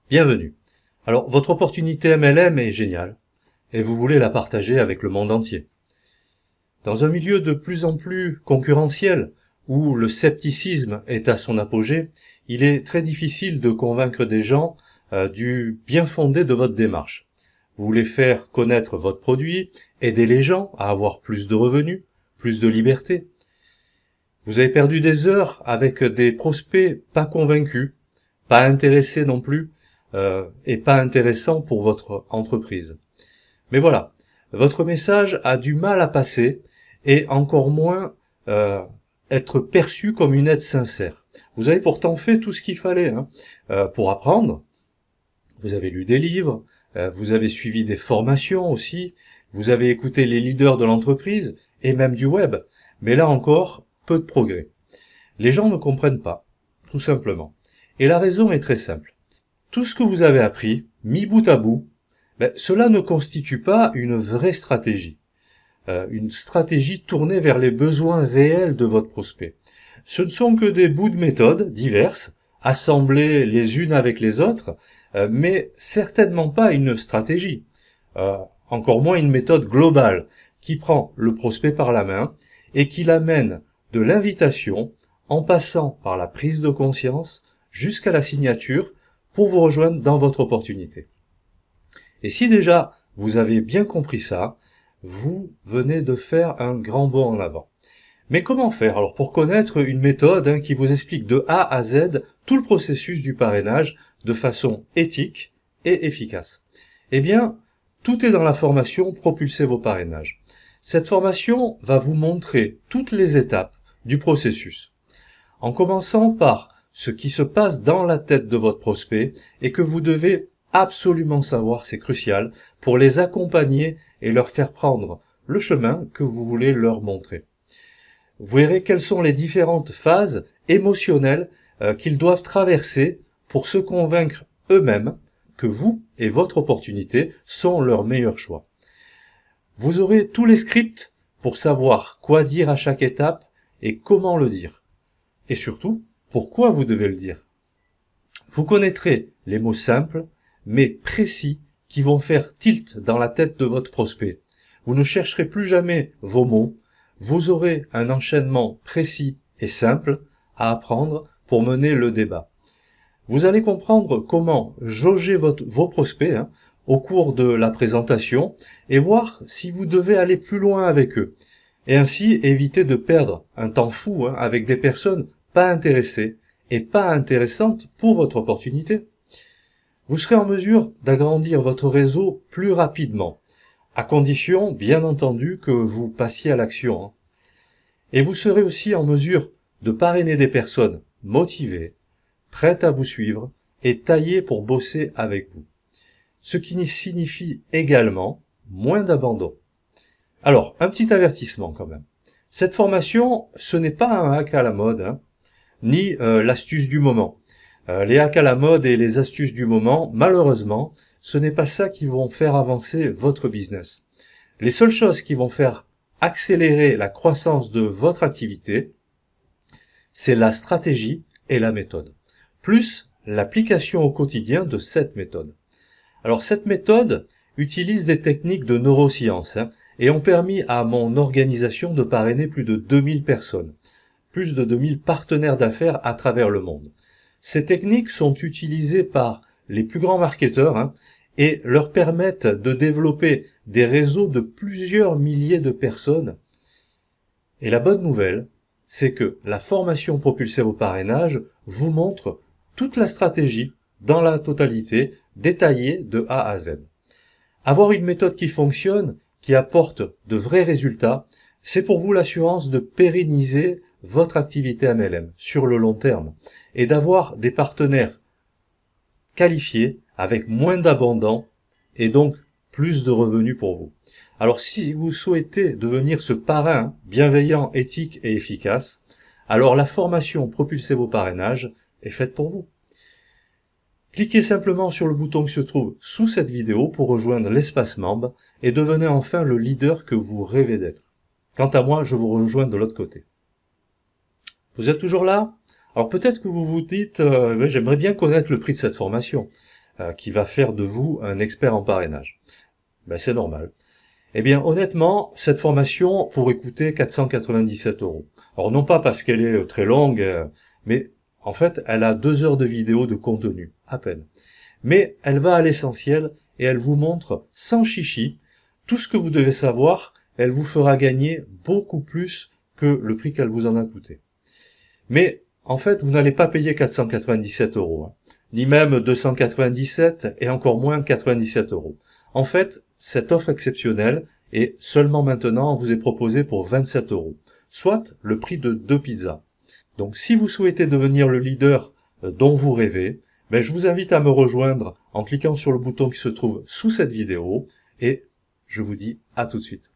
Bienvenue. Alors, votre opportunité MLM est géniale et vous voulez la partager avec le monde entier. Dans un milieu de plus en plus concurrentiel, où le scepticisme est à son apogée, il est très difficile de convaincre des gens du bien fondé de votre démarche. Vous voulez faire connaître votre produit, aider les gens à avoir plus de revenus, plus de liberté. Vous avez perdu des heures avec des prospects pas convaincus, pas intéressés non plus, et pas intéressants pour votre entreprise. Mais voilà, votre message a du mal à passer et encore moins être perçu comme une aide sincère. Vous avez pourtant fait tout ce qu'il fallait pour apprendre. Vous avez lu des livres, vous avez suivi des formations aussi, vous avez écouté les leaders de l'entreprise et même du web. Mais là encore, peu de progrès. Les gens ne comprennent pas, tout simplement. Et la raison est très simple. Tout ce que vous avez appris, mis bout à bout, cela ne constitue pas une vraie stratégie. Une stratégie tournée vers les besoins réels de votre prospect. Ce ne sont que des bouts de méthodes diverses, assemblées les unes avec les autres, mais certainement pas une stratégie. Encore moins une méthode globale qui prend le prospect par la main et qui l'amène de l'invitation en passant par la prise de conscience jusqu'à la signature pour vous rejoindre dans votre opportunité. Et si déjà vous avez bien compris ça, vous venez de faire un grand bond en avant. Mais comment faire alors pour connaître une méthode qui vous explique de A à Z tout le processus du parrainage de façon éthique et efficace? Eh bien, tout est dans la formation Propulsez vos parrainages. Cette formation va vous montrer toutes les étapes du processus, en commençant par ce qui se passe dans la tête de votre prospect et que vous devez absolument savoir, c'est crucial, pour les accompagner et leur faire prendre le chemin que vous voulez leur montrer. Vous verrez quelles sont les différentes phases émotionnelles qu'ils doivent traverser pour se convaincre eux-mêmes que vous et votre opportunité sont leur meilleur choix. Vous aurez tous les scripts pour savoir quoi dire à chaque étape et comment le dire. Et surtout, pourquoi vous devez le dire. Vous connaîtrez les mots simples, mais précis, qui vont faire tilt dans la tête de votre prospect. Vous ne chercherez plus jamais vos mots, vous aurez un enchaînement précis et simple à apprendre pour mener le débat. Vous allez comprendre comment jauger vos prospects au cours de la présentation et voir si vous devez aller plus loin avec eux. Et ainsi éviter de perdre un temps fou avec des personnes pas intéressées et pas intéressantes pour votre opportunité. Vous serez en mesure d'agrandir votre réseau plus rapidement, à condition, bien entendu, que vous passiez à l'action. Et vous serez aussi en mesure de parrainer des personnes motivées, prêtes à vous suivre et taillées pour bosser avec vous. Ce qui signifie également moins d'abandon. Alors, un petit avertissement quand même. Cette formation, ce n'est pas un hack à la mode, ni l'astuce du moment. Les hacks à la mode et les astuces du moment, malheureusement, ce n'est pas ça qui vont faire avancer votre business. Les seules choses qui vont faire accélérer la croissance de votre activité, c'est la stratégie et la méthode, plus l'application au quotidien de cette méthode. Alors cette méthode utilise des techniques de neurosciences et ont permis à mon organisation de parrainer plus de 2000 personnes, plus de 2000 partenaires d'affaires à travers le monde. Ces techniques sont utilisées par les plus grands marketeurs et leur permettent de développer des réseaux de plusieurs milliers de personnes. Et la bonne nouvelle, c'est que la formation Propulsez vos parrainages vous montre toute la stratégie dans la totalité, détaillée de A à Z. Avoir une méthode qui fonctionne, qui apporte de vrais résultats, c'est pour vous l'assurance de pérenniser votre activité MLM sur le long terme et d'avoir des partenaires qualifiés avec moins d'abandon et donc plus de revenus pour vous. Alors si vous souhaitez devenir ce parrain bienveillant, éthique et efficace, alors la formation Propulsez vos parrainages est faite pour vous. Cliquez simplement sur le bouton qui se trouve sous cette vidéo pour rejoindre l'espace membre et devenez enfin le leader que vous rêvez d'être. Quant à moi, je vous rejoins de l'autre côté. Vous êtes toujours là? Alors peut-être que vous vous dites, j'aimerais bien connaître le prix de cette formation. qui va faire de vous un expert en parrainage. Ben, c'est normal. Eh bien, honnêtement, cette formation pourrait coûter 497 €. Alors, non pas parce qu'elle est très longue, mais en fait, elle a 2 heures de vidéo de contenu, à peine. Mais elle va à l'essentiel et elle vous montre, sans chichi, tout ce que vous devez savoir. Elle vous fera gagner beaucoup plus que le prix qu'elle vous en a coûté. Mais, en fait, vous n'allez pas payer 497 €, hein, ni même 297 et encore moins 97 €. En fait, cette offre exceptionnelle est seulement maintenant vous est proposée pour 27 €, soit le prix de 2 pizzas. Donc si vous souhaitez devenir le leader dont vous rêvez, ben, je vous invite à me rejoindre en cliquant sur le bouton qui se trouve sous cette vidéo et je vous dis à tout de suite.